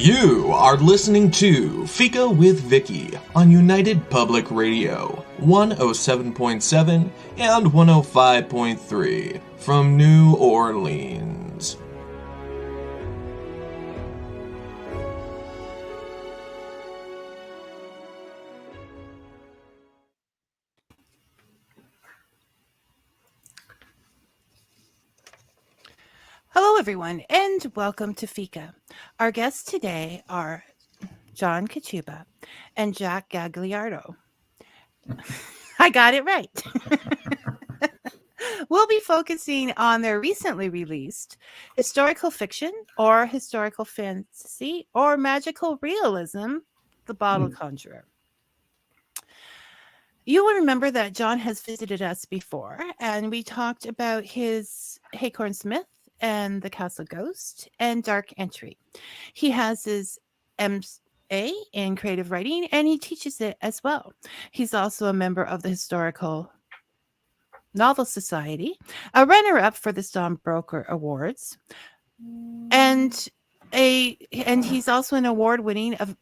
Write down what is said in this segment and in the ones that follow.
You are listening to Fika with Vicky on United Public Radio, 107.7 and 105.3 from New Orleans. Hello, everyone, and welcome to Fika. Our guests today are John Kachuba and Jack Gagliardo. I got it right. We'll be focusing on their recently released historical fiction or historical fantasy or magical realism, The Bottle Conjuror. You will remember that John has visited us before, and we talked about his Haycorn Smith and the Castle Ghost and Dark Entry. He has his MA in creative writing, and he teaches it as well. He's also a member of the Historical Novel Society, a runner-up for the Stonerbroker Awards, and he's also an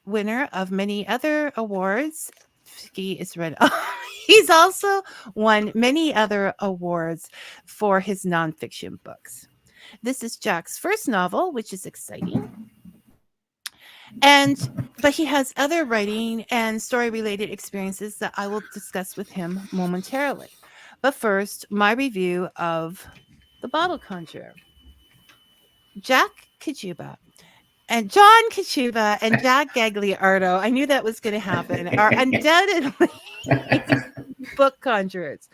winner of many other awards. He is read. He's also won many other awards for his nonfiction books. This is Jack's first novel, which is exciting. But he has other writing and story-related experiences that I will discuss with him momentarily. But first, my review of The Bottle Conjuror. Jack Kachuba and John Kachuba and Jack Gagliardo, I knew that was going to happen, are undoubtedly book conjurers,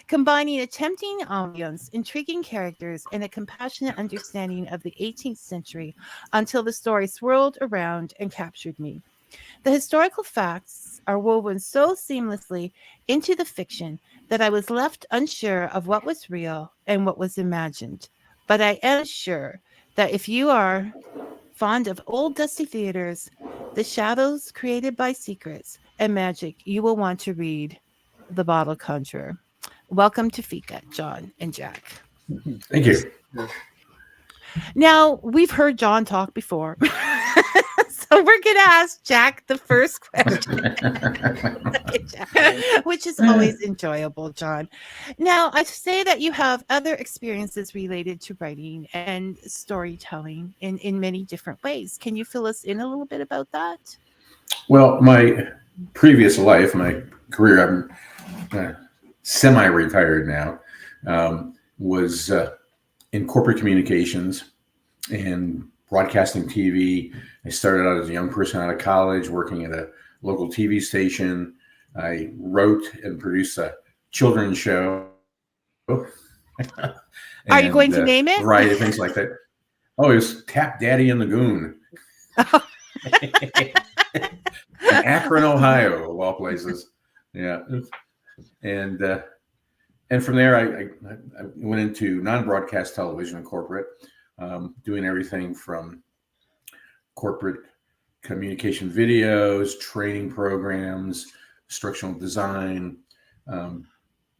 combining a tempting ambience, intriguing characters, and a compassionate understanding of the 18th century until the story swirled around and captured me. The historical facts are woven so seamlessly into the fiction that I was left unsure of what was real and what was imagined. But I am sure that if you are fond of old dusty theaters, the shadows created by secrets, and magic, you will want to read The Bottle Conjuror. Welcome to Fika, John and Jack. Thank you. Now, we've heard John talk before. So we're going to ask Jack the first question, which is always enjoyable, John. Now, I say that you have other experiences related to writing and storytelling in many different ways. Can you fill us in a little bit about that? Well, my previous life, my career, I'm semi-retired now, was in corporate communications and broadcasting TV. I started out as a young person out of college working at a local TV station. I wrote and produced a children's show. Are you going to name it? A variety of things like that. Oh, it was Tap Daddy and the Goon. Akron, Ohio, of all places. Yeah. And from there, I went into non-broadcast television and corporate, doing everything from corporate communication videos, training programs, instructional design.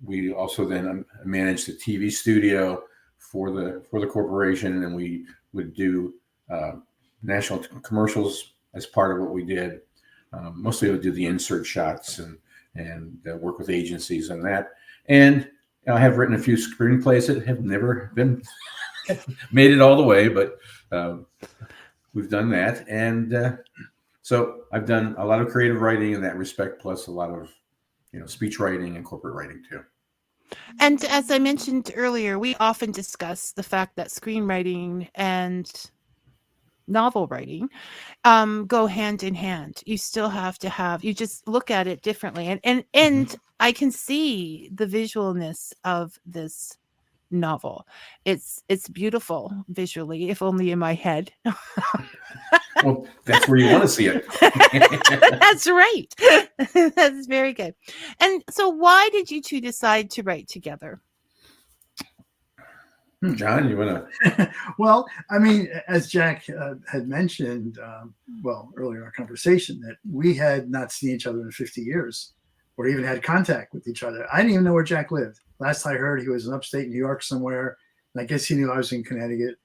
We also then managed a TV studio for the corporation, and we would do national commercials as part of what we did. Mostly I would do the insert shots and work with agencies on that. And I have written a few screenplays that have never been made it all the way, but we've done that. And so I've done a lot of creative writing in that respect, plus a lot of speech writing and corporate writing too. And as I mentioned earlier, we often discuss the fact that screenwriting and novel writing go hand in hand. You still have to you just look at it differently. And I can see the visualness of this novel. It's beautiful visually, if only in my head. Well, that's where you want to see it. That's right. That's very good. And so why did you two decide to write together? John, you want to? Well, I mean, as Jack had mentioned, earlier in our conversation, that we had not seen each other in 50 years or even had contact with each other. I didn't even know where Jack lived. Last I heard, he was in upstate New York somewhere. And I guess he knew I was in Connecticut.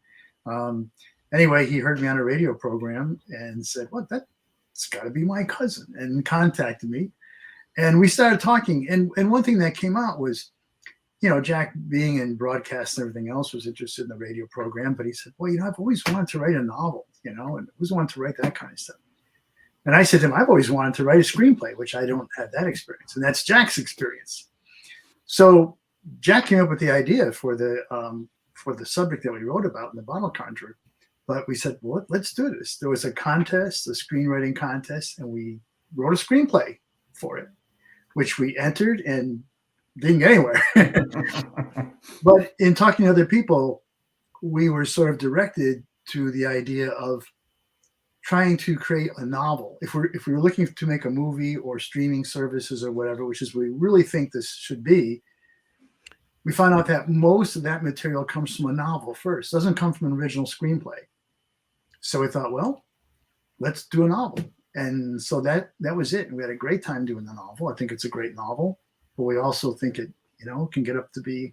Anyway, he heard me on a radio program and said, "What? That's got to be my cousin," and contacted me. And we started talking. And one thing that came out was, Jack, being in broadcast and everything else, was interested in the radio program. But he said, "Well, I've always wanted to write a novel, and always wanted to write that kind of stuff." And I said to him, "I've always wanted to write a screenplay," which I don't have that experience. And that's Jack's experience. So Jack came up with the idea for the subject that we wrote about in the Bottle Conjuror. But we said, well, let's do this. There was a contest, a screenwriting contest, and we wrote a screenplay for it, which we entered and didn't get anywhere. But in talking to other people, we were sort of directed to the idea of trying to create a novel. If we were looking to make a movie or streaming services or whatever, which is what we really think this should be, we found out that most of that material comes from a novel first. It doesn't come from an original screenplay. So we thought, well, let's do a novel. And so that was it. And we had a great time doing the novel. I think it's a great novel, but we also think it, can get up to be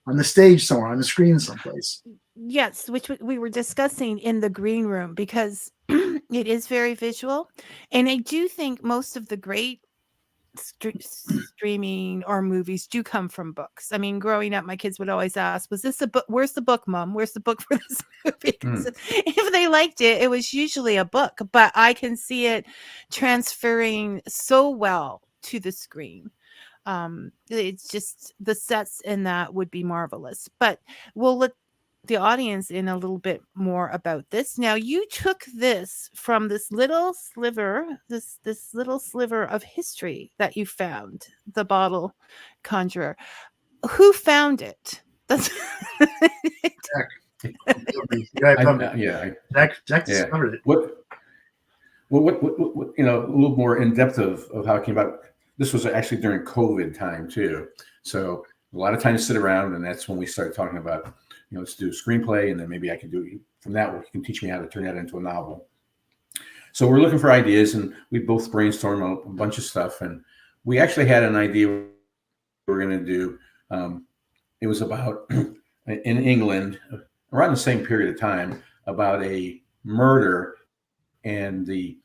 on the stage somewhere, on the screen someplace. Yes, which we were discussing in the green room, because it is very visual. And I do think most of the great streaming or movies do come from books. I mean, growing up, my kids would always ask, was this a book? Where's the book, Mom? Where's the book for this movie? If they liked it, it was usually a book, but I can see it transferring so well to the screen. It's just the sets in that would be marvelous. But we'll let the audience in a little bit more about this. Now, you took this from this little sliver of history that you found, the Bottle Conjuror. Who found it? That's Jack discovered it. What a little more in depth of how it came about. This was actually during COVID time too, so a lot of time to sit around, and that's when we started talking about, let's do a screenplay, and then maybe I can do from that. You can teach me how to turn that into a novel. So we're looking for ideas, and we both brainstormed a bunch of stuff, and we actually had an idea we were going to do. It was about in England around the same period of time, about a murder, and the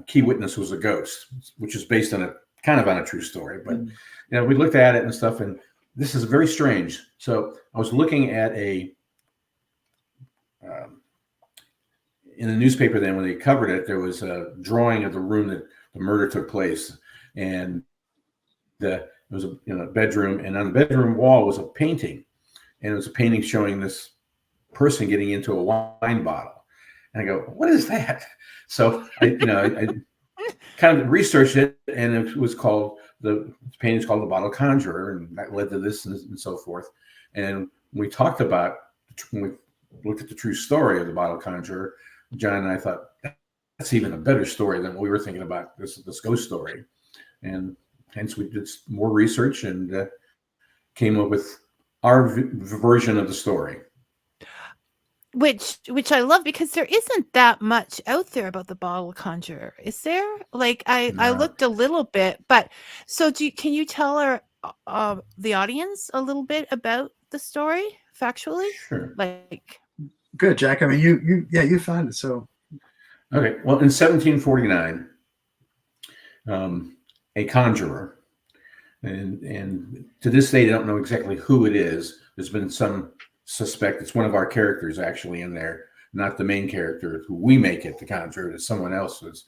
key witness was a ghost, which is based on a true story. But we looked at it and stuff, and this is very strange. So I was looking at in the newspaper then when they covered it, there was a drawing of the room that the murder took place, and it was a bedroom, and on the bedroom wall was a painting, and it was a painting showing this person getting into a wine bottle. And I go, what is that? So I kind of researched it, and it was called, the painting is called the Bottle Conjuror, and that led to this and so forth. And we talked about, when we looked at the true story of the Bottle Conjuror, John and I thought, that's even a better story than what we were thinking about, this ghost story. And hence we did more research and came up with our version of the story. Which I love, because there isn't that much out there about the Bottle Conjuror, is there? Like I looked a little bit, but so can you tell the audience a little bit about the story factually? Sure. Good, Jack. I mean, you found it. So okay. Well, in 1749, a conjurer, and to this day, they don't know exactly who it is. There's been some suspect it's one of our characters actually in there, not the main character who we make it the conjurer. It's someone else who's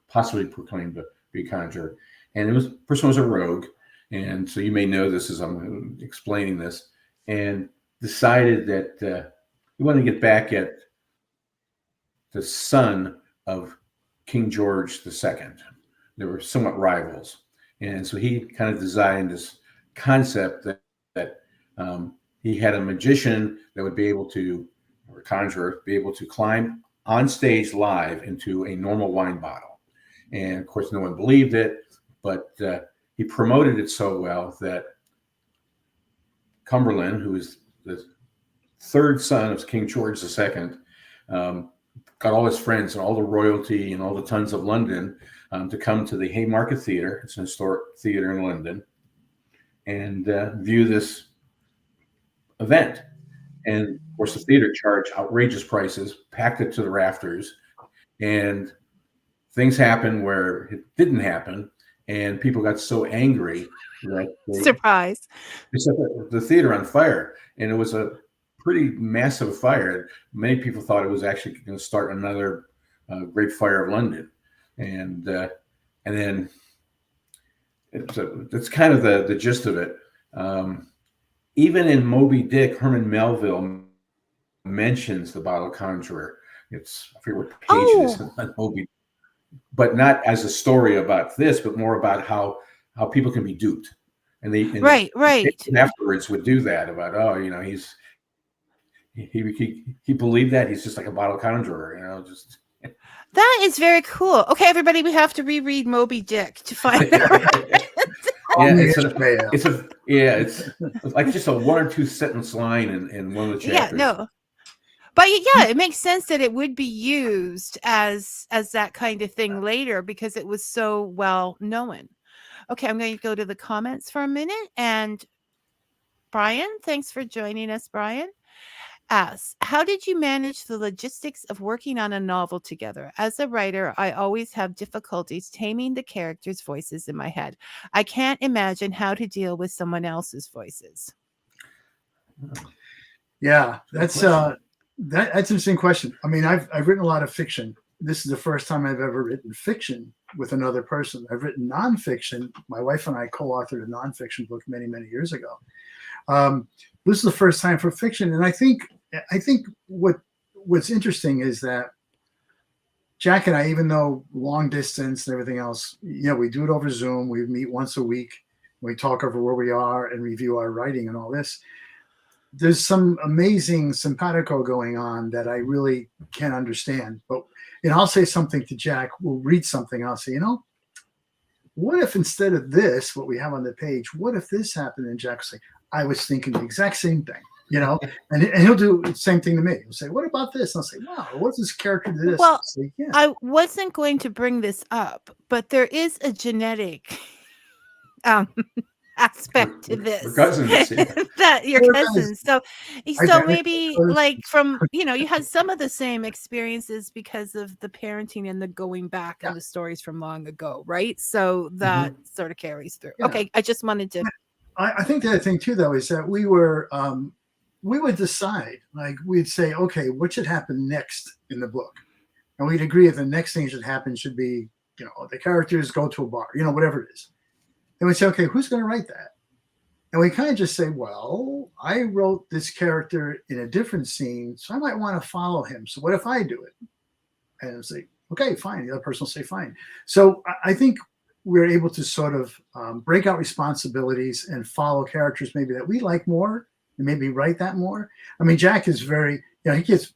possibly proclaimed to be a conjurer, and person was a rogue, and so you may know this as I'm explaining this, and decided that we want to get back at the son of King George II. They were somewhat rivals, and so he kind of designed this concept that he had a magician that would be able to, or a conjurer, be able to climb on stage live into a normal wine bottle. And of course, no one believed it, but he promoted it so well that Cumberland, who is the third son of King George II, got all his friends and all the royalty and all the tons of London to come to the Haymarket Theatre. It's an historic theater in London, and view this event. And Of course, the theater charged outrageous prices, packed it to the rafters, and things happened where it didn't happen, and people got so angry that Surprise. they set the theater on fire, and it was a pretty massive fire. Many people thought it was actually going to start another Great Fire of London, and then that's kind of the gist of it. Even in Moby Dick, Herman Melville mentions the Bottle Conjuror. It's, I forget what page it is on Moby, but not as a story about this, but more about how people can be duped. And right. Afterwards would do that about, he believed that he's just like a bottle conjurer, just. That is very cool. Okay, everybody, we have to reread Moby Dick to find out. It's like just a 1 or 2 sentence line in one of the chapters. Yeah, no. But yeah, it makes sense that it would be used as that kind of thing later because it was so well known. Okay, I'm going to go to the comments for a minute. And Brian, thanks for joining us, Brian. Asks, how did you manage the logistics of working on a novel together? As a writer, I always have difficulties taming the characters' voices in my head. I can't imagine how to deal with someone else's voices. Yeah, that's an interesting question. I mean, I've written a lot of fiction. This is the first time I've ever written fiction with another person. I've written nonfiction. My wife and I co-authored a nonfiction book many, many years ago. This is the first time for fiction, and I think what's interesting is that Jack and I, even though long distance and everything else, we do it over Zoom. We meet once a week. We talk over where we are and review our writing and all this. There's some amazing simpatico going on that I really can't understand. But I'll say something to Jack. We'll read something. I'll say, what if instead of this, what we have on the page, what if this happened? And Jack will say, I was thinking the exact same thing, and he'll do the same thing to me. He'll say, what about this? And I'll say, wow, what's this character to this? Well, say, yeah. I wasn't going to bring this up, but there is a genetic aspect to this. We're cousins, yeah. That your cousins. So maybe like from, you had some of the same experiences because of the parenting and the going back and the stories from long ago, right? So that sort of carries through. Yeah. Okay, I just wanted to. I think the other thing too, though, is that we would decide, like we'd say, okay, what should happen next in the book? And we'd agree if the next thing should happen should be, the characters go to a bar, whatever it is. And we'd say, okay, who's going to write that? And we kind of just say, well, I wrote this character in a different scene, so I might want to follow him. So what if I do it? And say, okay, fine. The other person will say, fine. So I think we're able to sort of break out responsibilities and follow characters maybe that we like more and maybe write that more. I mean, Jack is very, he keeps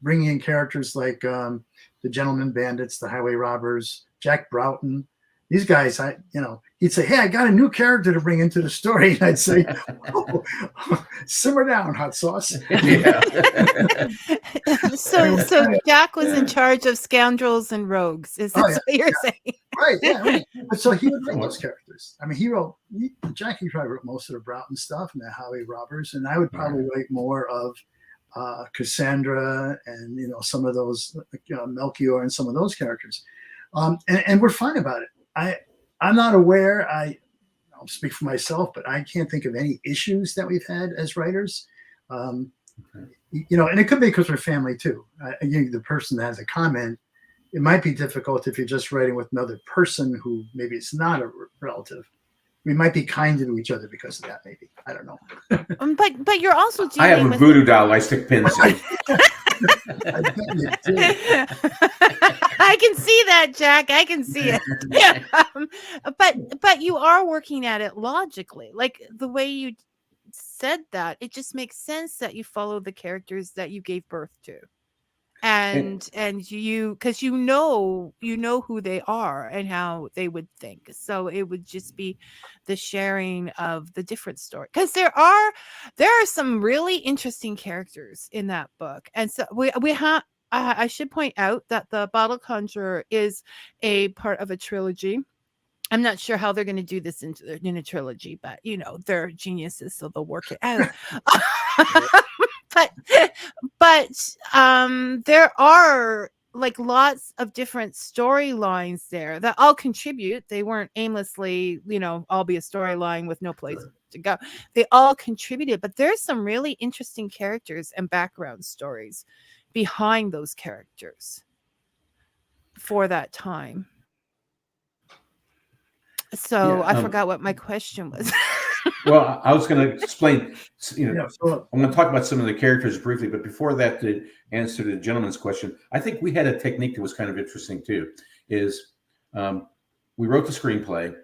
bringing in characters like the Gentleman Bandits, the Highway Robbers, Jack Broughton. These guys, he'd say, hey, I got a new character to bring into the story. And I'd say, simmer down, hot sauce. Yeah. So Jack was in charge of scoundrels and rogues. Is that what you're saying? Right, yeah. Right. But so he would write those characters. I mean, Jackie probably wrote most of the Broughton stuff and the Highway Robbers, and I would probably write more of Cassandra and, some of those, Melchior and some of those characters. And we're fine about it. I'm not aware. I'll speak for myself, but I can't think of any issues that we've had as writers. And it could be because we're family too. The person that has a comment, it might be difficult if you're just writing with another person who maybe it's not a relative. We might be kinder to each other because of that. Maybe I don't know. But you're also I have a voodoo doll I stick pins in. I can see that, Jack. I can see it. Yeah. But you are working at it logically. Like the way you said that, it just makes sense that you follow the characters that you gave birth to. And you, because you know who they are and how they would think. So it would just be the sharing of the different story. Because there are some really interesting characters in that book. And so we have. I should point out that the Bottle Conjuror is a part of a trilogy. I'm not sure how they're going to do this in a trilogy, but they're geniuses, so they'll work it out. but there are like lots of different storylines there that all contribute. They weren't aimlessly, all be a storyline with no place to go. They all contributed, but there's some really interesting characters and background stories behind those characters for that time. So I forgot what my question was. Well, I was going to explain, Yeah, so I'm going to talk about some of the characters briefly, but before that, to answer the gentleman's question, I think we had a technique that was kind of interesting too, is we wrote the screenplay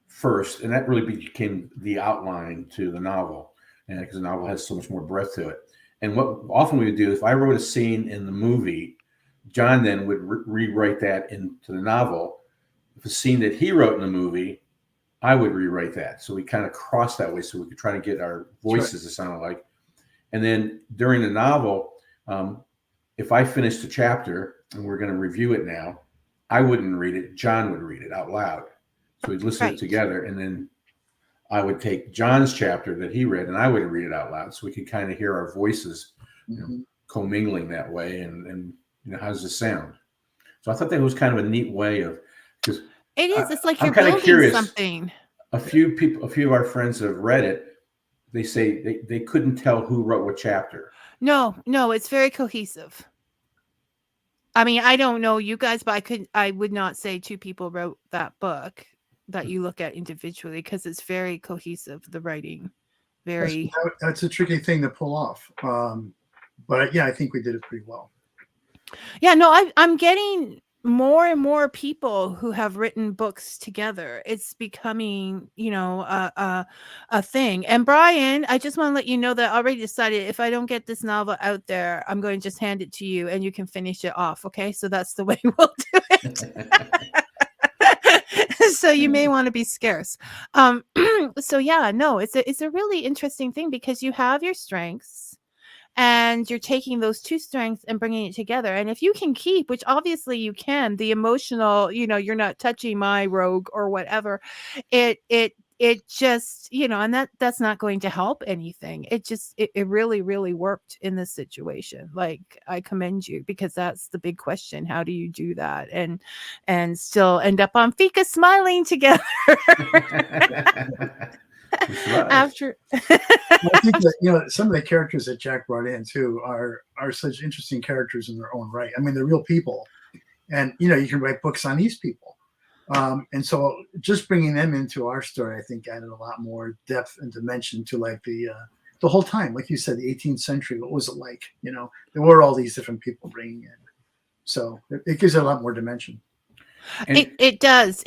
first, and that really became the outline to the novel, and because the novel has so much more breadth to it. And what often we would do, if I wrote a scene in the movie, John then would rewrite that into the novel. If a scene that he wrote in the movie, I would rewrite that. So we kind of crossed that way so we could try to get our voices to sound alike. And then during the novel, if I finished a chapter and we're going to review it now, I wouldn't read it. John would read it out loud. So we'd listen to it together. And then I would take John's chapter that he read and I would read it out loud. So we could kind of hear our voices commingling that way. And how does this sound? So I thought that was kind of a neat way of, because it is. It's like I'm you're kind of building curious. something. A few of our friends have read it. They say they couldn't tell who wrote what chapter. No, it's very cohesive. I mean, I don't know you guys, but I would not say two people wrote that book that you look at individually, because it's very cohesive, the writing. That's a tricky thing to pull off. But yeah, I think we did it pretty well. Yeah, no, I'm getting more and more people who have written books together. It's becoming, a thing. And Brian, I just want to let you know that I already decided if I don't get this novel out there, I'm going to just hand it to you and you can finish it off. Okay, so that's the way we'll do it. So you may want to be scarce. So yeah, no, it's a really interesting thing because you have your strengths. And you're taking those two strengths and bringing it together. And if you can keep, which obviously you can, the emotional, you're not touching my rogue or whatever, it just, and that's not going to help anything. It really, really worked in this situation. Like, I commend you, because that's the big question. How do you do that and still end up on Fika smiling together? After I think that some of the characters that Jack brought in too are such interesting characters in their own right. I mean, they're real people, and you can write books on these people, and so just bringing them into our story, I think, added a lot more depth and dimension to like the whole time. Like you said, the 18th century. What was it like? There were all these different people bringing in, so it gives it a lot more dimension. It does,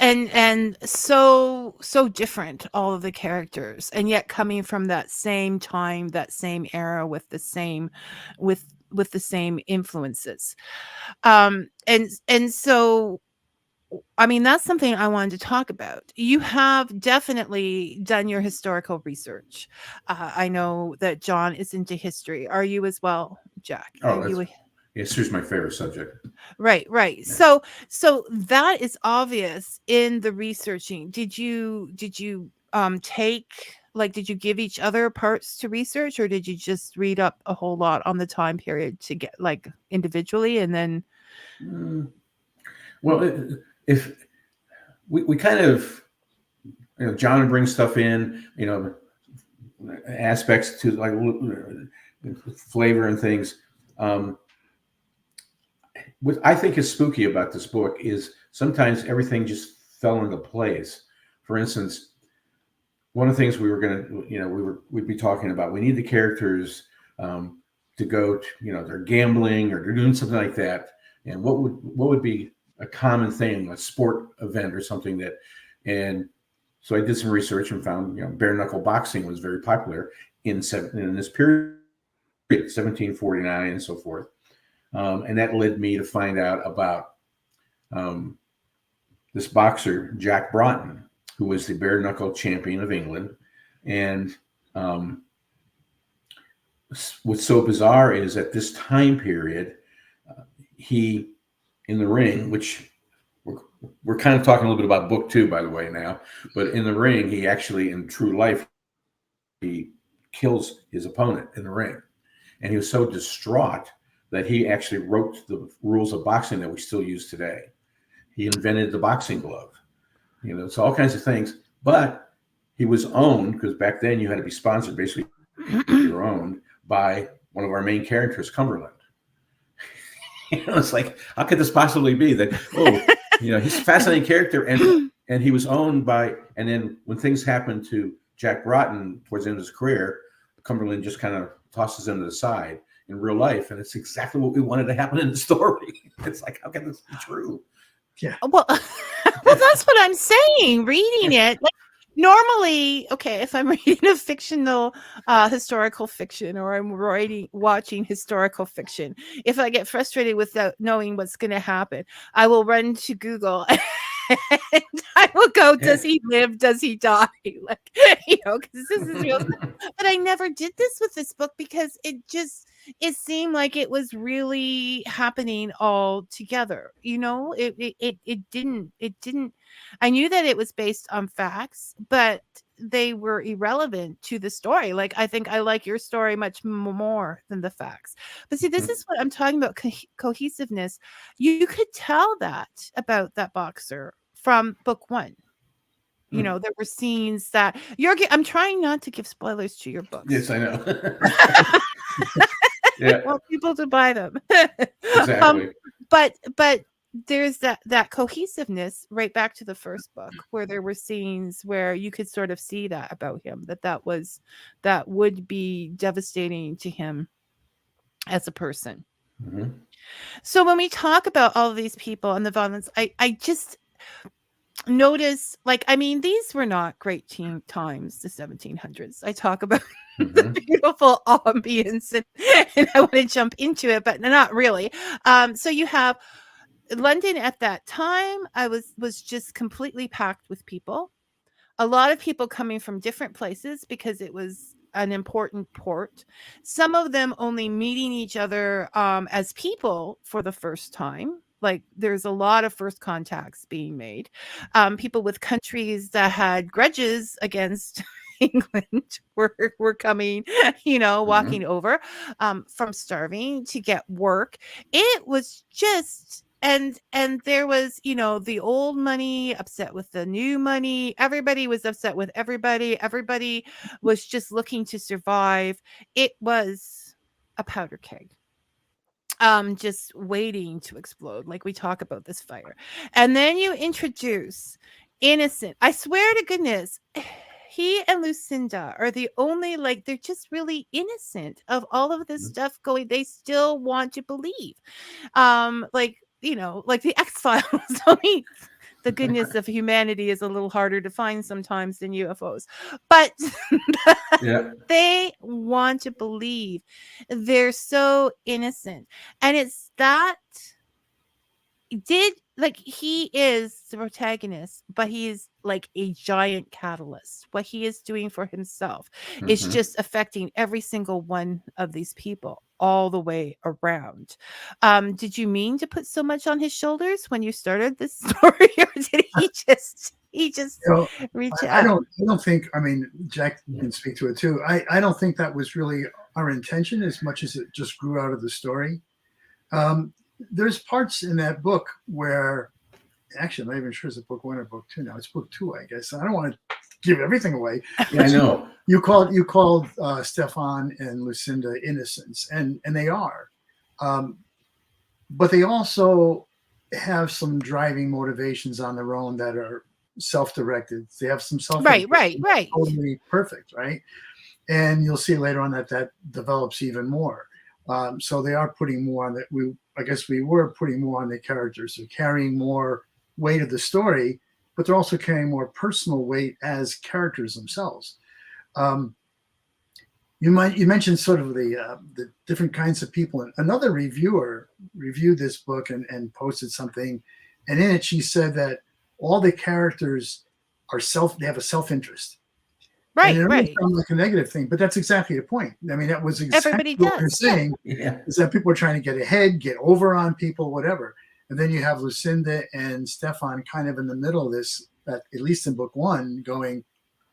and so different, all of the characters, and yet coming from that same time, that same era, with the same influences, and so, I mean, that's something I wanted to talk about. You have definitely done your historical research. I know that John is into history. Are you as well, Jack? History's my favorite subject. Right. Yeah. So that is obvious in the researching. Did you did you give each other parts to research, or did you just read up a whole lot on the time period to get like individually and then? Well, if we kind of, John brings stuff in, aspects to like flavor and things. What I think is spooky about this book is sometimes everything just fell into place. For instance, one of the things we were going to, we'd be talking about, we need the characters to go to, they're gambling or they're doing something like that. And what would be a common thing, a sport event or something that, and so I did some research and found, bare knuckle boxing was very popular in this period, 1749 and so forth. And that led me to find out about this boxer, Jack Broughton, who was the bare knuckle champion of England. And what's so bizarre is at this time period, he, in the ring, which we're kind of talking a little bit about book 2, by the way, now, but in the ring, he actually, in true life, he kills his opponent in the ring. And he was so distraught that he actually wrote the rules of boxing that we still use today. He invented the boxing glove, so all kinds of things. But he was owned, because back then you had to be sponsored, basically you're owned by one of our main characters, Cumberland. It's like, how could this possibly be that? He's a fascinating character, and he was owned by. And then when things happened to Jack Broughton towards the end of his career, Cumberland just kind of tosses him to the side in real life, and it's exactly what we wanted to happen in the story. It's like, how can this be true? Yeah. Well, that's what I'm saying. Reading it, like, normally, okay, if I'm reading a fictional historical fiction, or I'm watching historical fiction, if I get frustrated without knowing what's going to happen, I will run to Google and I will go, does he live? Does he die? Like, because this is real stuff. But I never did this with this book, because it seemed like it was really happening all together. It didn't. I knew that it was based on facts, but they were irrelevant to the story. Like, I think I like your story much more than the facts. But see, this is what I'm talking about, cohesiveness. You could tell that about that boxer from book one. There were scenes that I'm trying not to give spoilers to your books. Yes, I know. Yeah. I want people to buy them. Exactly. But there's that cohesiveness right back to the first book, where there were scenes where you could sort of see that about him, that would be devastating to him as a person. Mm-hmm. So when we talk about all of these people and the violence, I just notice, like, I mean, these were not great times, the 1700s. I talk about the beautiful ambience, and I want to jump into it, but not really. So you have London at that time. I was just completely packed with people. A lot of people coming from different places, because it was an important port. Some of them only meeting each other as people for the first time. Like, there's a lot of first contacts being made. People with countries that had grudges against England were coming, walking over from starving to get work. It was just, and there was, the old money upset with the new money. Everybody was upset with everybody. Everybody was just looking to survive. It was a powder keg. Just waiting to explode. Like, we talk about this fire, and then you introduce innocent. I swear to goodness, he and Lucinda are the only, like, they're just really innocent of all of this stuff going. They still want to believe, like the X-Files. I mean, the goodness of humanity is a little harder to find sometimes than UFOs, but Yeah. they want to believe. They're so innocent, and it's that he is the protagonist, but he is like a giant catalyst. What he is doing for himself is just affecting every single one of these people all the way around. Did you mean to put so much on his shoulders when you started this story, or did he just reach out? I don't think, I mean, Jack can speak to it too. I don't think that was really our intention as much as it just grew out of the story. There's parts in that book where, actually, I'm not even sure it's a book 1 or book 2 now. It's book 2, I guess. I don't want to give everything away. Yeah, I know. You called Stefan and Lucinda innocents, and they are. But they also have some driving motivations on their own that are self-directed. They have some right. Totally perfect, right? And you'll see later on that develops even more. So they are putting more on that. We were putting more on the characters. They're carrying more weight of the story, but they're also carrying more personal weight as characters themselves. You mentioned sort of the different kinds of people. And another reviewer reviewed this book and posted something, and in it she said that all the characters they have a self-interest. Right, and it right. May sound like a negative thing, but that's exactly the point. I mean, that was exactly what you're saying. Yeah. Is that people are trying to get ahead, get over on people, whatever. And then you have Lucinda and Stefan kind of in the middle of this, at least in book 1, going,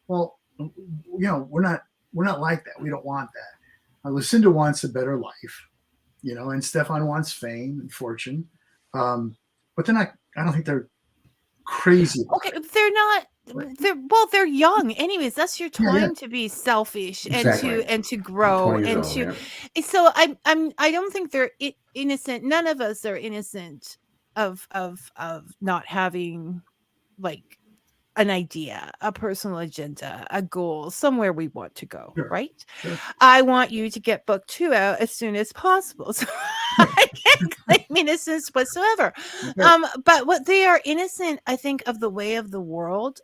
well, we're not we're not like that. We don't want that. Lucinda wants a better life, and Stefan wants fame and fortune. But they're not. I don't think they're crazy. Okay, they're not. They're young. Anyways, that's your time to be selfish Exactly. and to grow and to. So I don't think they're innocent. None of us are innocent of not having like an idea, a personal agenda, a goal, somewhere we want to go, right? Sure. I want you to get book 2 out as soon as possible. So I can't claim innocence whatsoever. But what they are innocent, I think, of the way of the world.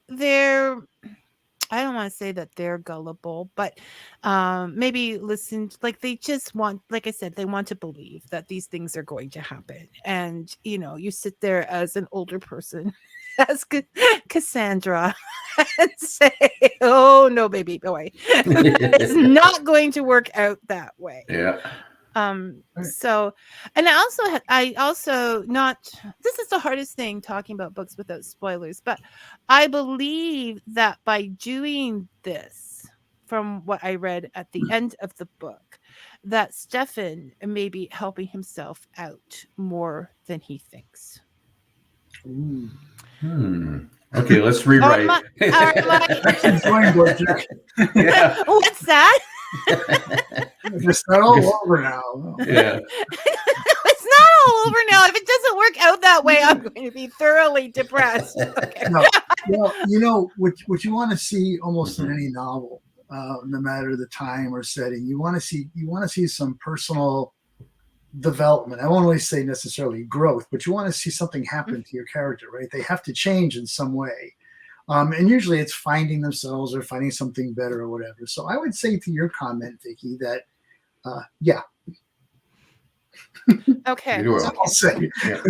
They're I don't want to say that they're gullible, but maybe listen, like they just want, like I said, they want to believe that these things are going to happen. And, you sit there as an older person, as Cassandra, and say, oh, no, baby boy, it's not going to work out that way. Yeah. So, and I also not, this is the hardest thing talking about books without spoilers, but I believe that by doing this, from what I read at the end of the book, that Stefan may be helping himself out more than he thinks. Okay, let's rewrite. What's that? It's not all over now. Yeah. It's not all over now. If it doesn't work out that way, I'm going to be thoroughly depressed. Okay. No, what you want to see almost in any novel, no matter the time or setting, you want to see some personal development. I won't really say necessarily growth, but you want to see something happen to your character, right? They have to change in some way. And usually it's finding themselves or finding something better or whatever. So I would say to your comment, Vicky, that, yeah. Okay. I'll say. Yeah.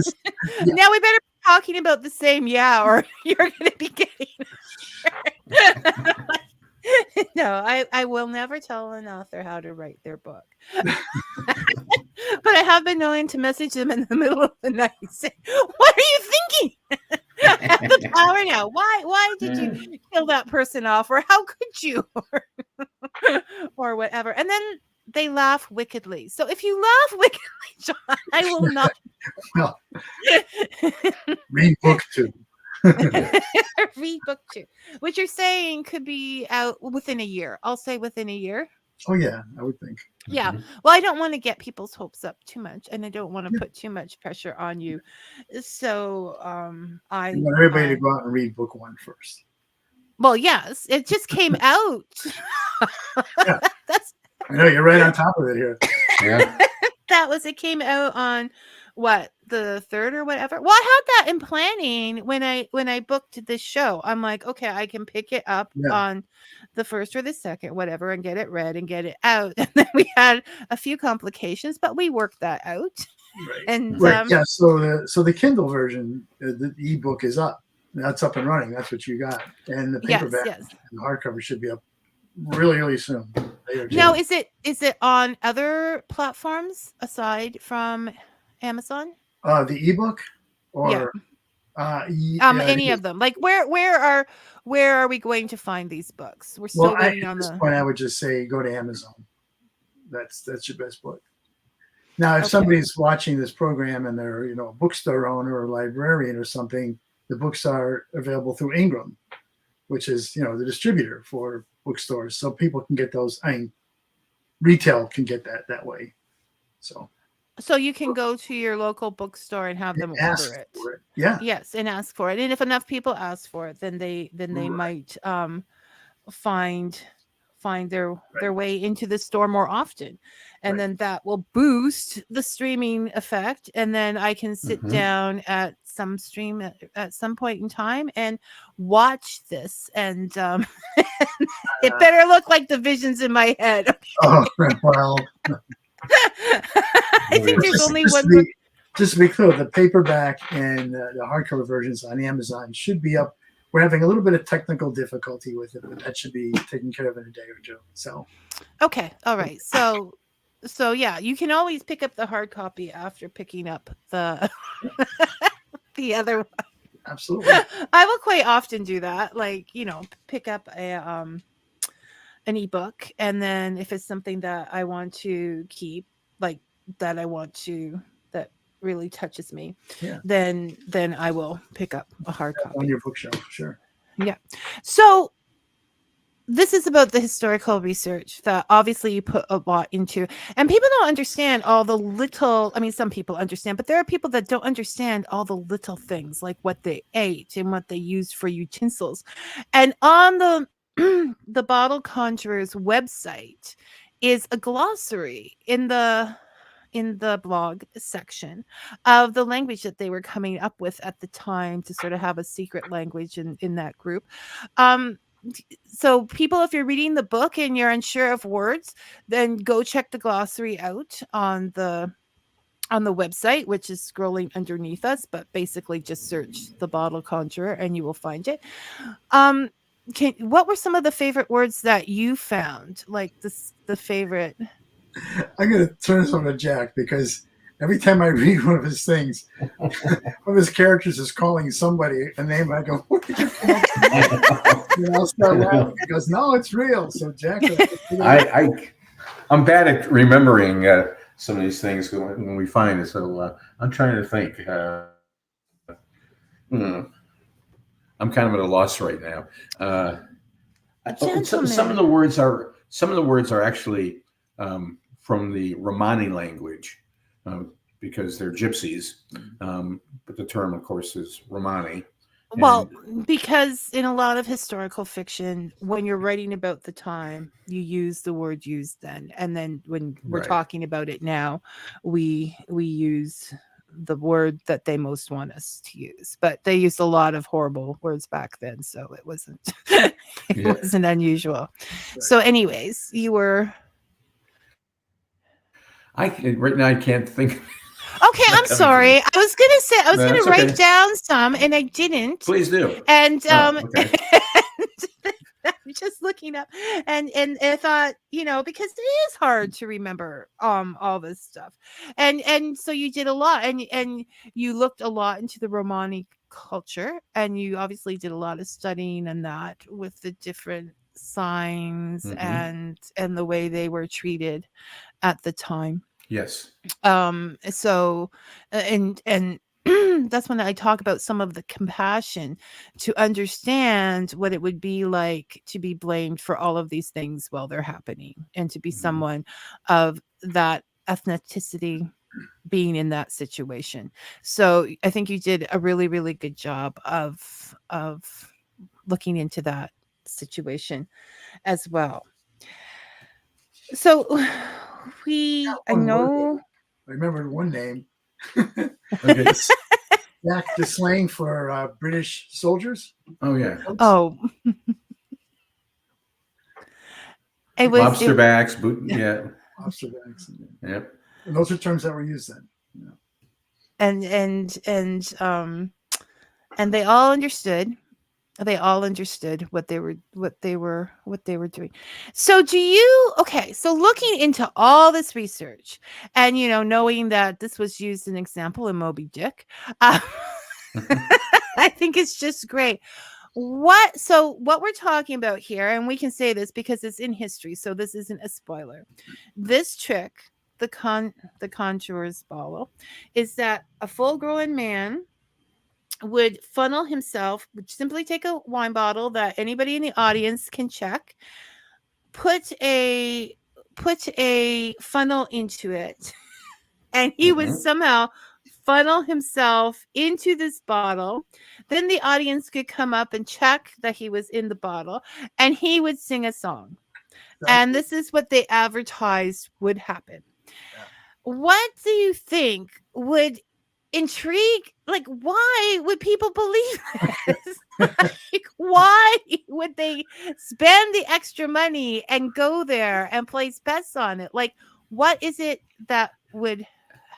Now we better be talking about the same, or you're going to be getting. No, I will never tell an author how to write their book. But I have been known to message them in the middle of the night and say, what are you thinking? I have the power now. Why did you kill that person off? Or how could you? Or whatever. And then they laugh wickedly. So if you laugh wickedly, John, I will not. Well, read book 2. Read book 2, which you're saying could be out within a year. I'll say within a year. Oh yeah, I would think. Yeah. Well, I don't want to get people's hopes up too much, and I don't want to put too much pressure on you. So I want everybody to go out and read book 1 first. Well, yes, it just came out. Yeah. I know you're right on top of it here. Yeah. It came out on what, the 3rd or whatever. Well, I had that in planning when I booked this show. I'm like, okay, I can pick it up on the 1st or the 2nd, whatever, and get it read and get it out. And then we had a few complications, but we worked that out. Right. And so the Kindle version, the ebook is up. That's up and running. That's what you got. And the paperback and the hardcover should be up really, really soon. Now, is it on other platforms aside from Amazon? The ebook, or any of them? Like where are we going to find these books? We're still waiting on this point. I would just say go to Amazon. That's your best book. Now, if somebody's watching this program and they're a bookstore owner or librarian or something, the books are available through Ingram, which is the distributor for bookstores, so people can get those. Retail can get that way. So you can go to your local bookstore and have them order it. Yeah. Yes, and ask for it. And if enough people ask for it, then they might find their way into the store more often. And then that will boost the streaming effect. And then I can sit down at some stream at some point in time and watch this. And it better look like the visions in my head. Okay? Oh, well. I think there's only one book. Just to be clear, the paperback and the hardcover versions on Amazon should be up. We're having a little bit of technical difficulty with it, but that should be taken care of in a day or two. So, okay, all right. So yeah, you can always pick up the hard copy after picking up the the other one. Absolutely. I will quite often do that. Like, pick up an ebook, and then if it's something that I want to keep, like that that really touches me, Yeah. then I will pick up a hard On copy. your bookshelf, sure. Yeah. So this is about the historical research that obviously you put a lot into, and people don't understand all the little, I mean, some people understand, but there are people that don't understand all the little things, like what they ate and what they used for utensils. And on the the Bottle Conjuror's website is a glossary in the blog section of the language that they were coming up with at the time, to sort of have a secret language in that group. So people, if you're reading the book and you're unsure of words, then go check the glossary out on the website, which is scrolling underneath us, but basically just search the Bottle Conjurer and you will find it. What were some of the favorite words that you found? Like the favorite. I'm going to turn this over to Jack, because every time I read one of his things, one of his characters is calling somebody a name. I go, "What did you come up with?" And I'll start laughing. He goes, "No, it's real." So Jack, I'm bad at remembering some of these things when we find it. So I'm trying to think. I'm kind of at a loss right now. Some of the words are actually from the Romani language, because they're gypsies. But the term, of course, is Romani. Well, because in a lot of historical fiction, when you're writing about the time, you use the word used then, and then when we're talking about it now, we use the word that they most want us to use. But they used a lot of horrible words back then, so it wasn't wasn't unusual. Right. So, anyways, you were. Right now I can't think. Okay, I'm sorry. I was gonna write down some, and I didn't. Please do. And okay. I'm just looking up, and I thought, because it is hard to remember all this stuff, and so you did a lot, and you looked a lot into the Romani culture, and you obviously did a lot of studying and that with the different signs and the way they were treated at the time. Yes. So, and that's when I talk about some of the compassion to understand what it would be like to be blamed for all of these things while they're happening, and to be someone of that ethnicity being in that situation. So I think you did a really, really good job of looking into that situation as well. So I know. I remember one name. Okay. Jack, the slang for British soldiers. Oh yeah. Oh. It was lobster backs, lobster backs. Yep. And those are terms that were used then. Yeah. And they all understood. They all understood what they were doing. So so looking into all this research, and knowing that this was used an example in Moby Dick, I think it's just great. What we're talking about here, and we can say this because it's in history, so this isn't a spoiler. This trick, the conjurer's bottle, is that a full-grown man would simply take a wine bottle that anybody in the audience can check, put a funnel into it, and he would somehow funnel himself into this bottle. Then the audience could come up and check that he was in the bottle, and he would sing a song. And this is what they advertised would happen. Yeah. What do you think would intrigue? Like, why would people believe this? Like, why would they spend the extra money and go there and place bets on it? Like, what is it that would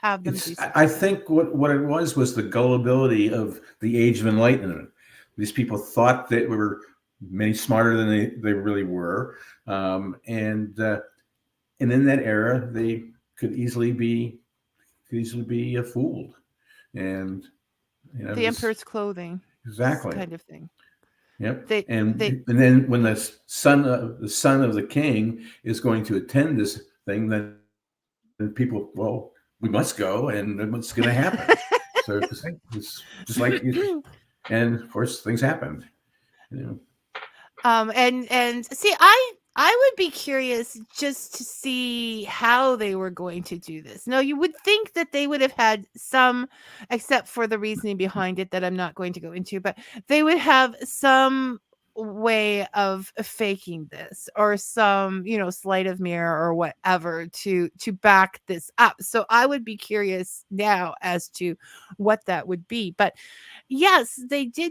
have them do something? I think what it was the gullibility of the Age of Enlightenment. These people thought that we were many smarter than they really were, and in that era they could easily be fooled. And the emperor's clothing. Exactly. kind of thing. Yep. They And they then when the son of the king is going to attend this thing, then people, well, we must go, and then what's going to happen? So it's just like, and of course things happened. You know. and see, I would be curious just to see how they were going to do this. No, you would think that they would have had some, except for the reasoning behind it that I'm not going to go into, but they would have some way of faking this, or some, sleight of mirror or whatever to back this up. So I would be curious now as to what that would be. But yes, they did.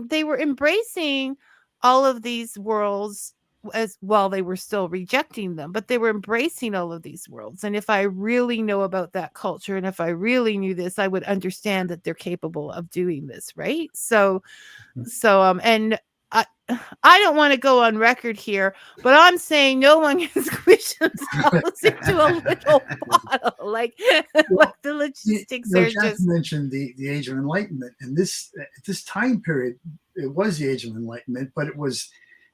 They were embracing all of these worlds as while they were still rejecting them, but they were embracing all of these worlds. And if I really know about that culture, and if I really knew this, I would understand that they're capable of doing this, right? And I don't want to go on record here, but I'm saying no one can squish themselves into a little bottle. Like the logistics are Jack just. mentioned the Age of Enlightenment, and this time period, it was the Age of Enlightenment, but it was,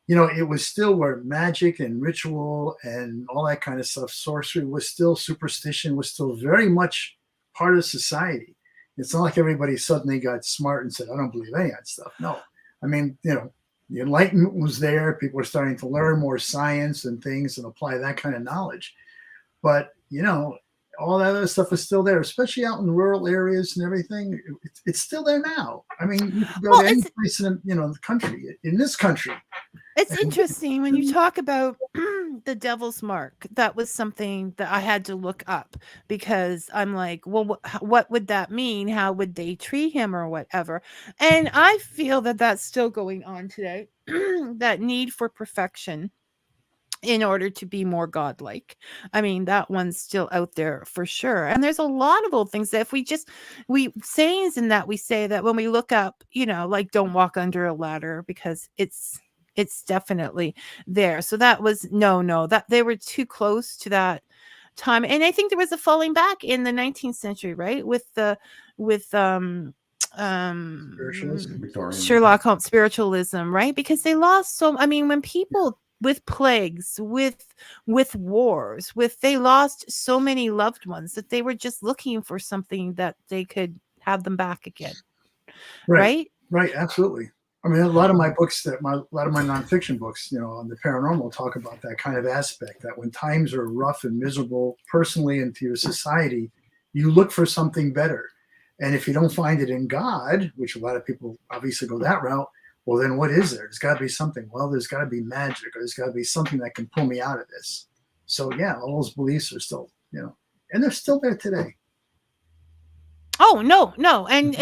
it was still where magic and ritual and all that kind of stuff, sorcery was still, superstition was still very much part of society. It's not like everybody suddenly got smart and said, I don't believe any of that stuff. No, I mean, the Enlightenment was there. People were starting to learn more science and things and apply that kind of knowledge. But, all that other stuff is still there, especially out in rural areas and everything. It's still there now. I mean, you can go to any place in, the country, in this country. It's interesting when you talk about the devil's mark. That was something that I had to look up, because I'm like, well, what would that mean? How would they treat him or whatever? And I feel that that's still going on today. That need for perfection in order to be more godlike. I mean, that one's still out there for sure. And there's a lot of old things that if we sayings in that we say that when we look up, like don't walk under a ladder, because it's definitely there. So that was no, that they were too close to that time. And I think there was a falling back in the 19th century, right? With Sherlock Holmes spiritualism, right? Because they lost when people with plagues, with wars, they lost so many loved ones that they were just looking for something that they could have them back again. Right? Right. Absolutely. I mean, a lot of my books, a lot of my nonfiction books, on the paranormal, talk about that kind of aspect, that when times are rough and miserable personally and to your society, you look for something better. And if you don't find it in God, which a lot of people obviously go that route, well, then what is there? There's got to be something. Well, there's got to be magic, or there's got to be something that can pull me out of this. So, yeah, all those beliefs are still, and they're still there today. Oh, no. And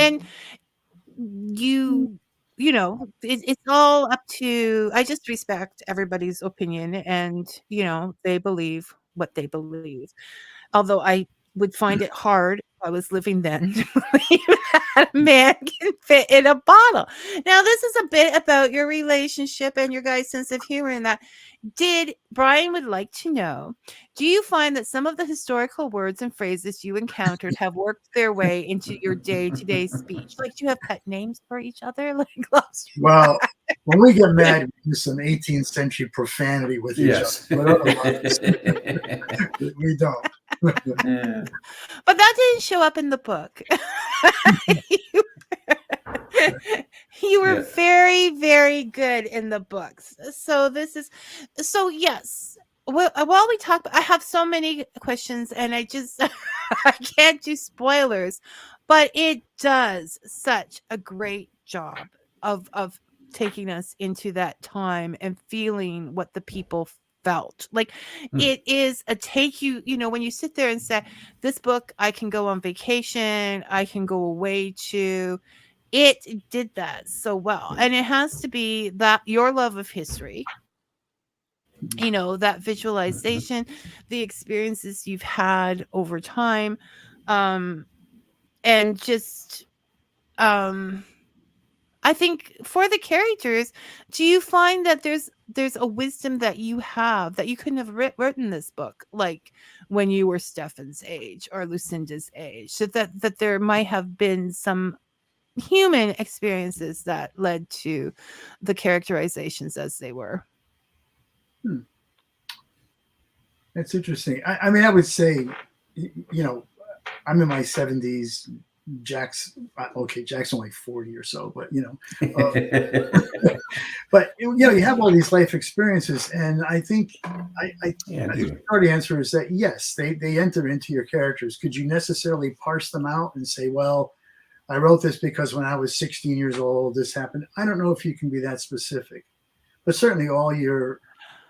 it's all up to, I just respect everybody's opinion, and, they believe what they believe. Although I would find it hard if I was living then to believe that a man can fit in a bottle. Now, this is a bit about your relationship and your guys' sense of humor in that. Brian would like to know, do you find that some of the historical words and phrases you encountered have worked their way into your day-to-day speech? Like, do you have pet names for each other? Like, well, when we get mad, we do some 18th century profanity with each other. We don't. But that didn't show up in the book. You were very, very good in the books. So yes. While we talk, I have so many questions, and I can't do spoilers, but it does such a great job of taking us into that time and feeling what the people felt. Like, it is a take you, when you sit there and say, this book, I can go on vacation, I can go away to. It did that so well. And it has to be that your love of history, that visualization, the experiences you've had over time, and just I think for the characters, do you find that there's a wisdom that you have that you couldn't have written this book like when you were Stefan's age or Lucinda's age, so that there might have been some human experiences that led to the characterizations as they were. That's interesting. I mean, I would say, I'm in my 70s. Jack's only 40 or so, but but you have all these life experiences, and I think I the short answer is that yes, they enter into your characters. Could you necessarily parse them out and say, well, I wrote this because when I was 16 years old, this happened? I don't know if you can be that specific, but certainly all your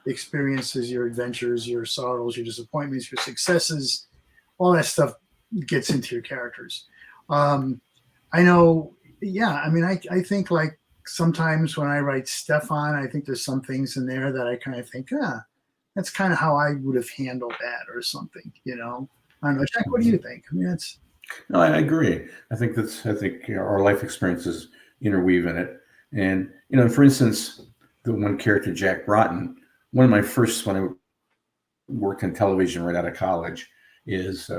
experiences, your adventures, your sorrows, your disappointments, your successes, all that stuff gets into your characters. I know, I mean, I think like sometimes when I write Stefan, I think there's some things in there that I kind of think, that's kind of how I would have handled that or something, I don't know. Jack, what do you think? I mean, No, I agree. I think our life experiences interweave in it. And, for instance, the one character, Jack Broughton, one of my first, when I worked in television right out of college, is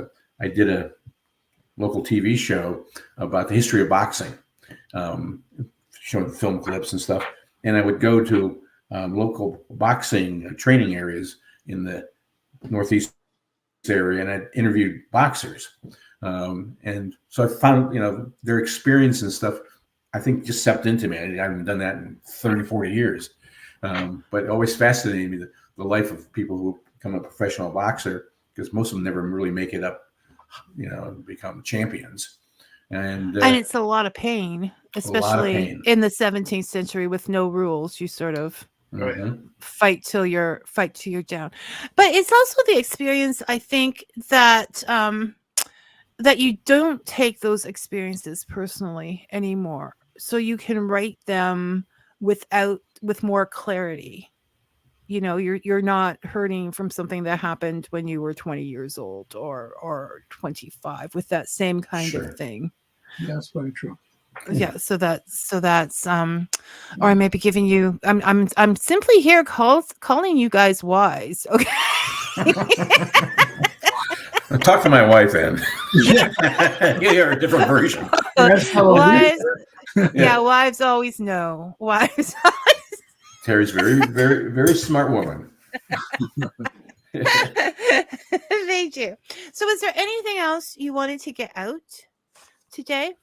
I did a local TV show about the history of boxing, showing film clips and stuff. And I would go to local boxing training areas in the Northeast area, and I interviewed boxers. And so I found, their experience and stuff, I think just seeped into me. I haven't done that in 30, 40 years. But it always fascinated me, the life of people who become a professional boxer, because most of them never really make it up, become champions. And it's a lot of pain, especially in the 17th century with no rules. You sort of fight till you're down. But it's also the experience, I think, that that you don't take those experiences personally anymore, so you can write them with more clarity. You're not hurting from something that happened when you were 20 years old or 25 with that same kind of thing. Yeah, that's very true. Yeah, so that's or I may be giving you. I'm simply here calling you guys wise. Okay. Talk to my wife then. You hear a different version. Wives, wives always know. Wives. Terry's very, very, very smart woman. Thank you. So, is there anything else you wanted to get out today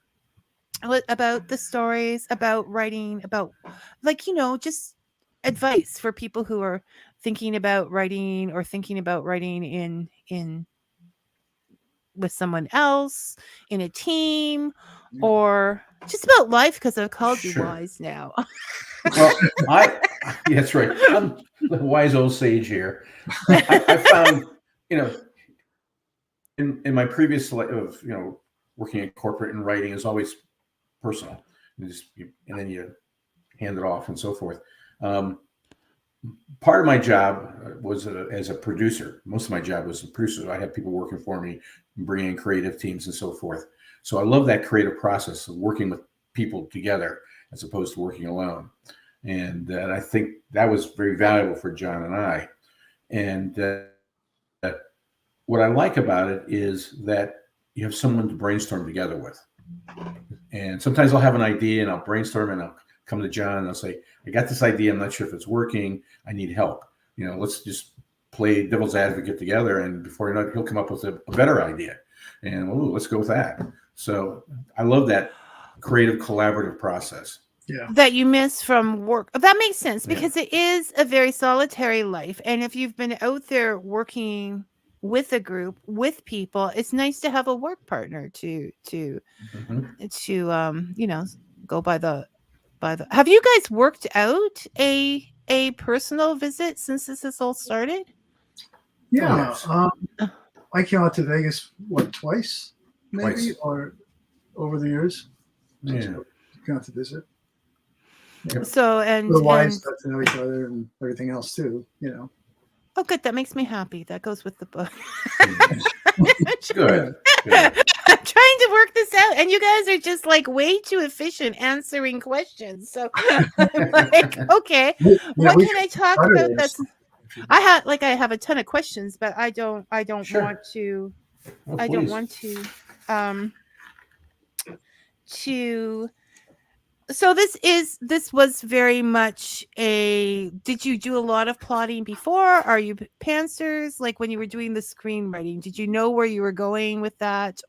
about the stories, about writing, about just advice for people who are thinking about writing or thinking about writing in with someone else, in a team, or just about life? Because I've called you wise now. Well, that's right. I'm the wise old sage here. I found, in my previous life of, working in corporate and writing is always personal. And then you hand it off and so forth. Part of my job was as a producer. Most of my job was a producer. I had people working for me, bringing in creative teams and so forth. So I love that creative process of working with people together as opposed to working alone. And I think that was very valuable for John and I. And what I like about it is that you have someone to brainstorm together with. And sometimes I'll have an idea and I'll brainstorm and I'll come to John and I'll say, I got this idea. I'm not sure if it's working. I need help. Let's just play devil's advocate together. And before you know it, he'll come up with a better idea. And let's go with that. So I love that creative collaborative process. Yeah. That you miss from work. That makes sense because it is a very solitary life. And if you've been out there working with a group, with people, it's nice to have a work partner to go by the. Have you guys worked out a personal visit since this has all started? Yeah. I came out to Vegas twice, maybe, or over the years. Yeah. Came out to visit. Yeah. So the wives got to know each other and everything else too. Oh, good. That makes me happy. That goes with the book. Good. I'm trying to work this out, and you guys are just like way too efficient answering questions. So I'm like, okay, what can I talk about? That's I have a ton of questions, but I don't want to. Well, I don't want to to so this was very much did you do a lot of plotting before? Are you pantsers? Like when you were doing the screenwriting, did you know where you were going with that?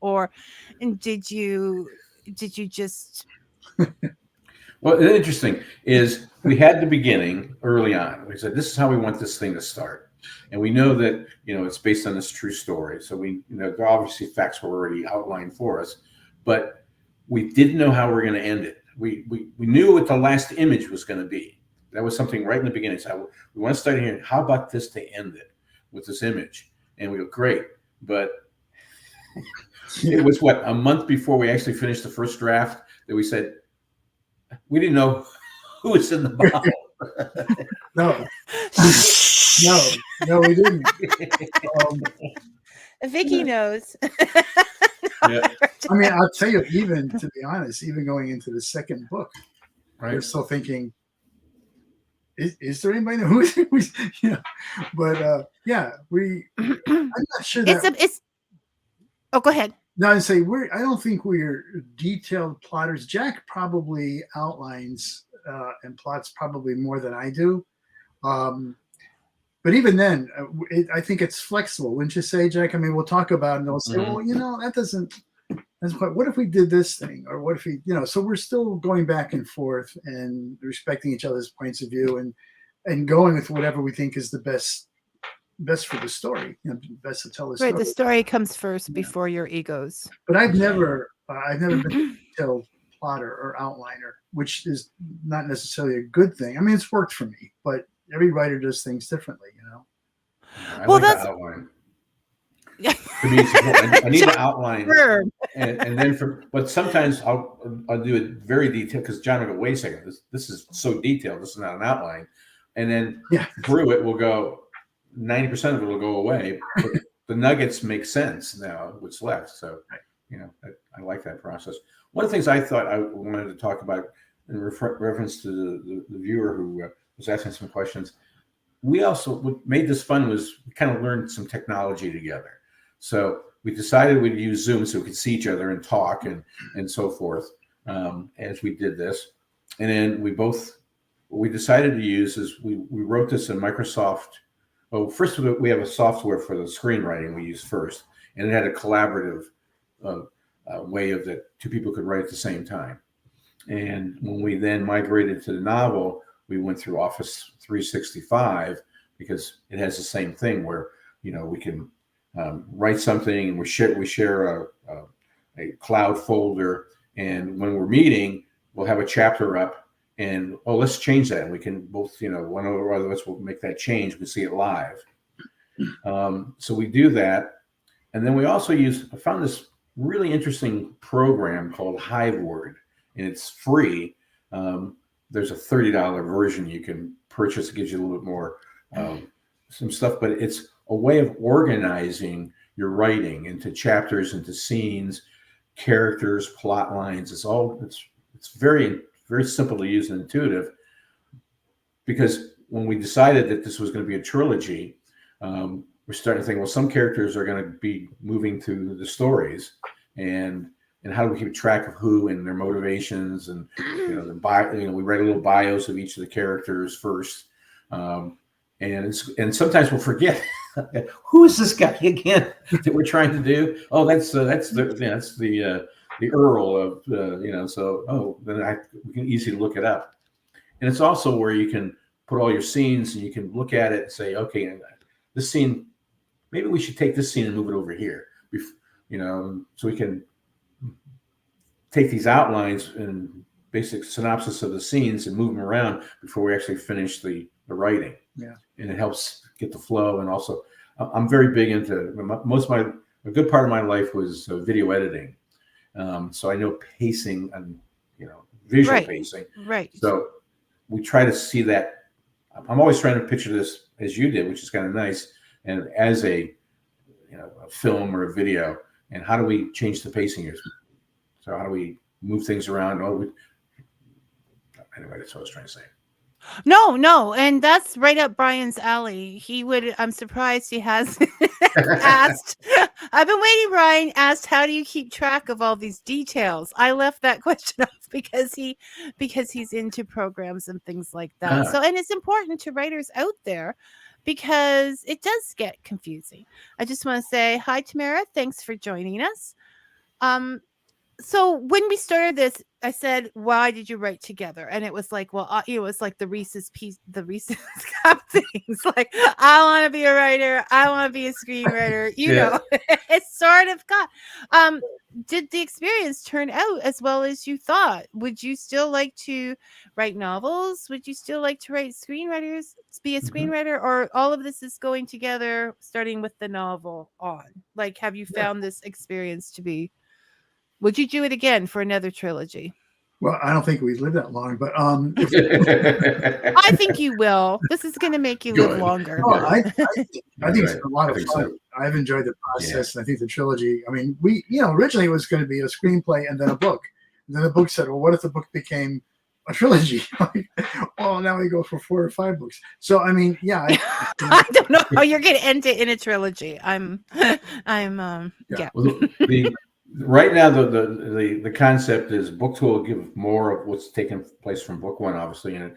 And did you just Well, the interesting is we had the beginning early on. We said, this is how we want this thing to start. And we know that, it's based on this true story. So obviously facts were already outlined for us, but we didn't know how we were going to end it. We knew what the last image was going to be. That was something right in the beginning. So we want to start here. How about this to end it with this image? And we go, great. But it was a month before we actually finished the first draft that we said, we didn't know who was in the bottle. No, we didn't. Vicky knows. Yeah. I mean, I'll tell you, even to be honest, even going into the second book, Right. we're still thinking, is there anybody who's But yeah, I'm not sure that it's oh, go ahead. No, I'd say I don't think we're detailed plotters. Jack probably outlines and plots probably more than I do. But even then, I think it's flexible. Wouldn't you say, Jack? I mean, we'll talk about it and they'll say, well, that's quite, what if we did this thing? Or what if we, so we're still going back and forth and respecting each other's points of view and going with whatever we think is the best for the story, best to tell the story. Right, the story comes first before your egos. But I've never been a detailed plotter or outliner, which is not necessarily a good thing. I mean, it's worked for me, but every writer does things differently, I like the outline. To me, I need to outline, and then but sometimes I'll do it very detailed because John will go, wait a second, this is so detailed, this is not an outline, and then through it we'll go. 90% of it will go away, but the nuggets make sense now, what's left. So, I like that process. One of the things I thought I wanted to talk about in reference to the viewer who was asking some questions, we also, what made this fun was we kind of learned some technology together. So we decided we'd use Zoom so we could see each other and talk and so forth as we did this. And then what we decided to use is we wrote this in Microsoft. Well, first we have a software for the screenwriting we use first, and it had a collaborative way of that two people could write at the same time. And when we then migrated to the novel, we went through Office 365 because it has the same thing where we can write something and we share a cloud folder, and when we're meeting, we'll have a chapter up. And let's change that. And we can both, one or other of us will make that change. We see it live. So we do that. And then we also I found this really interesting program called Hiveword, and it's free. There's a $30 version you can purchase. It gives you a little bit more, some stuff, but it's a way of organizing your writing into chapters, into scenes, characters, plot lines. It's very, very simple to use and intuitive, because when we decided that this was going to be a trilogy, we're starting to think, well, some characters are going to be moving through the stories, and how do we keep track of who and their motivations, and we write a little bios of each of the characters first, and sometimes we'll forget who is this guy again that we're trying to do. Oh, that's the Earl of then we can easily look it up. And it's also where you can put all your scenes and you can look at it and say, okay, this scene, maybe we should take this scene and move it over here, so we can take these outlines and basic synopsis of the scenes and move them around before we actually finish the writing. And it helps get the flow. And also I'm very big into a good part of my life was video editing. So I know pacing and visual pacing. Right. So we try to see that. I'm always trying to picture this as you did, which is kind of nice, and as a film or a video. And how do we change the pacing here? So how do we move things around? Anyway, that's what I was trying to say. No, and that's right up Brian's alley. I'm surprised he has asked I've been waiting. Brian asked, "How do you keep track of all these details?" I left that question off because he's into programs and things like that. So, and it's important to writers out there because it does get confusing. I just want to say hi, Tamara. Thanks for joining us. So when we started this, I said, "Why did you write together?" And it was like, well, it was like the Reese's cup things. Like, I want to be a writer. I want to be a screenwriter. You know, it's sort of got. Did the experience turn out as well as you thought? Would you still like to write novels? Would you still like to write screenwriters? Be a screenwriter, or all of this is going together, starting with the novel on? Like, have you found this experience to be? Would you do it again for another trilogy? Well, I don't think we've lived that long, but I think you will. This is going to make you live longer. No, I think it's been a lot of fun. So. I've enjoyed the process, and I think the trilogy. I mean, originally it was going to be a screenplay and then a book. And then the book said, "Well, what if the book became a trilogy?" Well, now we go for 4 or 5 books. So, I mean, yeah. I don't know how you're going to end it in a trilogy. Right now, the concept is book 2 will give more of what's taken place from book 1, obviously, and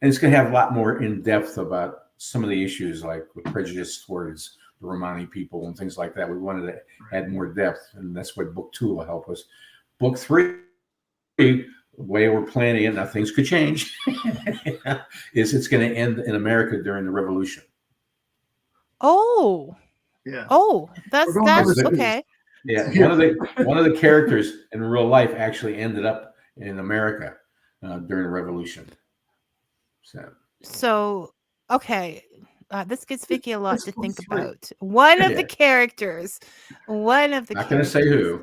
it's going to have a lot more in depth about some of the issues, like with prejudice towards the Romani people and things like that. We wanted to add more depth, and that's what book 2 will help us. Book 3, the way we're planning it, now things could change, is it's going to end in America during the Revolution. Oh, yeah. Oh, that's okay. Yeah, one of the characters in real life actually ended up in America during the Revolution. So okay, this gives Vicky a lot to think about. One of the characters, Not going to say who.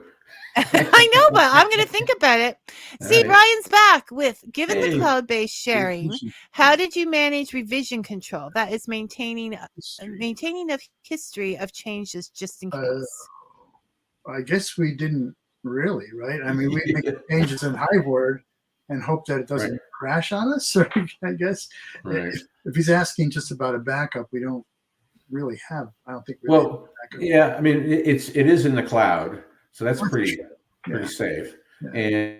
I know, but I'm going to think about it. See, Brian's back with, given the cloud-based sharing, how did you manage revision control? That is maintaining a history of changes just in case. I guess we didn't really, right? I mean, we make changes in HiveWord and hope that it doesn't crash on us. Or I guess if he's asking just about a backup, we don't really have. I don't think. Well, I mean, it is in the cloud, so that's pretty safe. Yeah.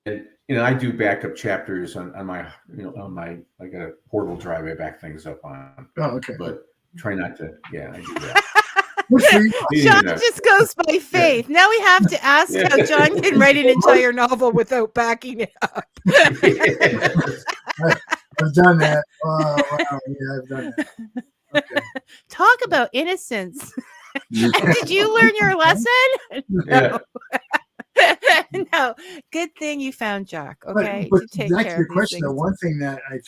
And I do backup chapters on my I got a portable drive. I back things up on. Oh, okay. But try not to. Yeah, I do that. John just goes by faith. Now we have to ask how John can write an entire novel without backing it up. I've done that. Wow, yeah, I've done that. Okay. Talk about innocence. Did you learn your lesson? No. No. Good thing you found Jack. Okay. But to take care of your question, the one thing that I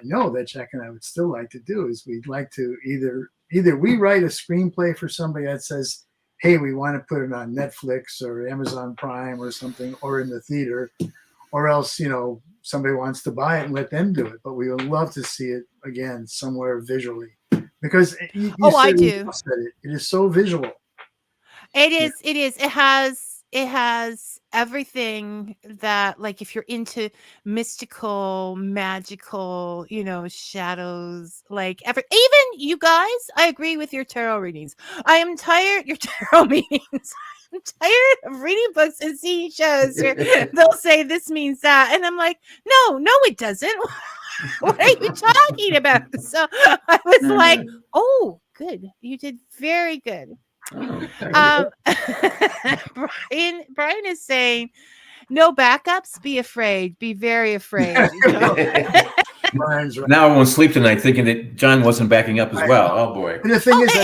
know that Jack and I would still like to do is we'd like to either we write a screenplay for somebody that says, "Hey, we want to put it on Netflix or Amazon Prime or something, or in the theater," or else, somebody wants to buy it and let them do it. But we would love to see it again somewhere visually, because I do. It is so visual. It is. It is. It has everything that, like, if you're into mystical, magical, shadows, like even you guys, I agree with your tarot readings. I am tired. Your tarot meetings. I'm tired of reading books and seeing shows where they'll say this means that, and I'm like, no, it doesn't. What are you talking about? So I was like, oh, good. You did very good. Brian is saying, no backups, be afraid, be very afraid. Now I won't sleep tonight thinking that John wasn't backing up as well. Oh boy. And the thing is,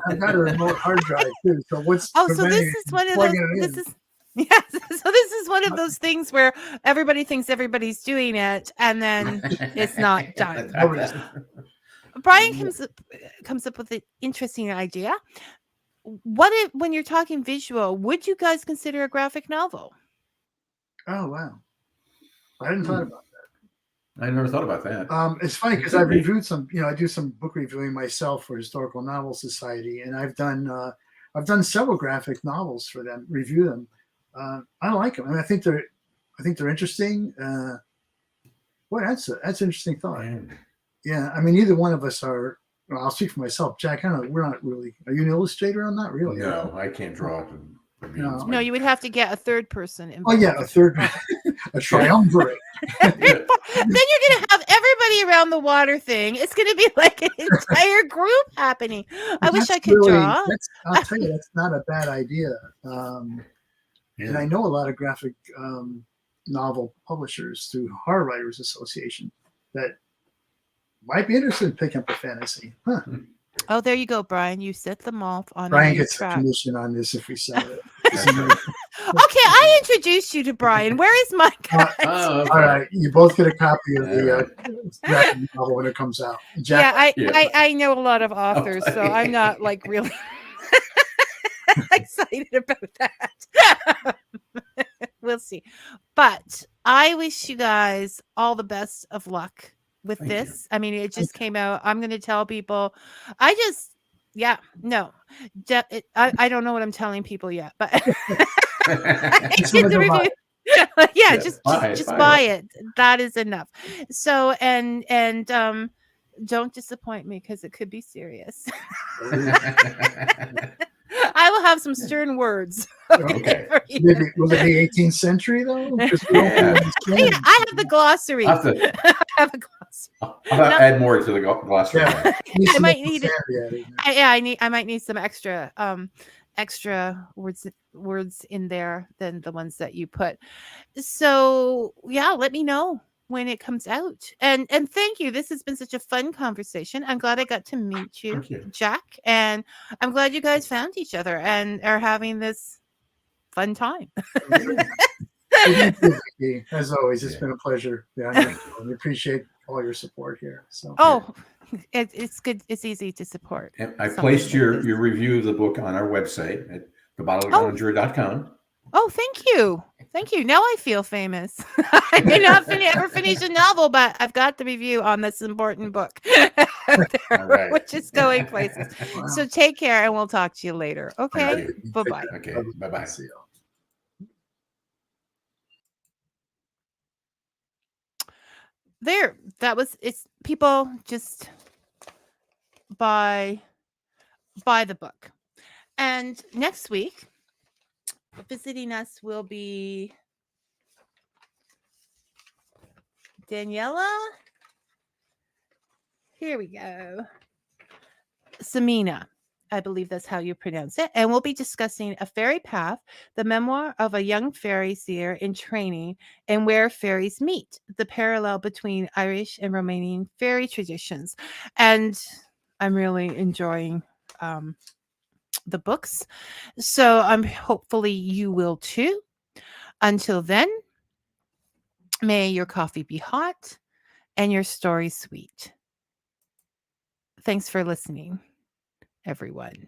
I've got a remote hard drive too. So what's so this is one of those so this is one of those things where everybody thinks everybody's doing it and then it's not done. Brian comes up with an interesting idea. What if, when you're talking visual, would you guys consider a graphic novel? Oh, wow. I hadn't thought about that. I never thought about that. It's funny because I've reviewed some, I do some book reviewing myself for Historical Novel Society, and I've done several graphic novels for them, review them. I like them. I mean, I think they're interesting. Boy, that's an interesting thought. Yeah. I mean, neither one of us are well, I'll speak for myself. Jack, I don't know. We're not really. Are you an illustrator? I'm not really. No, I can't draw. No, you would have to get a third person Oh involved. yeah, a third, a triumvirate. Then you're gonna have everybody around the water thing. It's gonna be like an entire group happening. I wish I could draw. I'll tell you, that's not a bad idea. And I know a lot of graphic novel publishers through Horror Writers Association that might be interested in picking up a fantasy. Huh. Oh, there you go, Brian. You set them off on Brian a new gets a track. commission on this if we sell it. Okay, I introduced you to Brian. Where is my guy? Okay. All right, you both get a copy of the graphic novel when it comes out. Jack, I know a lot of authors, so I'm not like really excited about that. We'll see. But I wish you guys all the best of luck with Thank this. I mean, it just came out. I'm going to tell people. I don't know what I'm telling people yet, but Just gonna go buy yeah, Yeah, just buy buy it. it. That is enough. So and don't disappoint me because it could be serious. I will have some stern words. Okay. for you. Maybe will it be 18th century though? Because we don't Yeah. understand. I have the glossary. I'll have to- I have a glossary. I'll add more to the glossary. Yeah. I might need it. it. I might need some extra words in there than the ones that you put. So yeah, let me know when it comes out. And thank you. This has been such a fun conversation. I'm glad I got to meet you, Thank you. Jack, and I'm glad you guys found each other and are having this fun time. Thank you, Vicky. As always, it's been a pleasure. Yeah, we appreciate all your support here. So Oh, it's good. It's easy to support. And I something placed like your this. review of the book on our website at thebottleconjuror.com. Oh, thank you. Thank you. Now I feel famous. I may not ever finish a novel, but I've got the review on this important book, All right. which is going places. wow. So take care and we'll talk to you later. Okay. you. Bye-bye. Okay. Bye-bye. See you. There. It's people just buy the book. And next week, visiting us will be Daniela. Here we go. Samina. I believe that's how you pronounce it. And we'll be discussing A Fairy Path, the memoir of a young fairy seer in training and where fairies meet, the parallel between Irish and Romanian fairy traditions. And I'm really enjoying the books. So hopefully you will too. Until then, may your coffee be hot and your story sweet. Thanks for listening, everyone.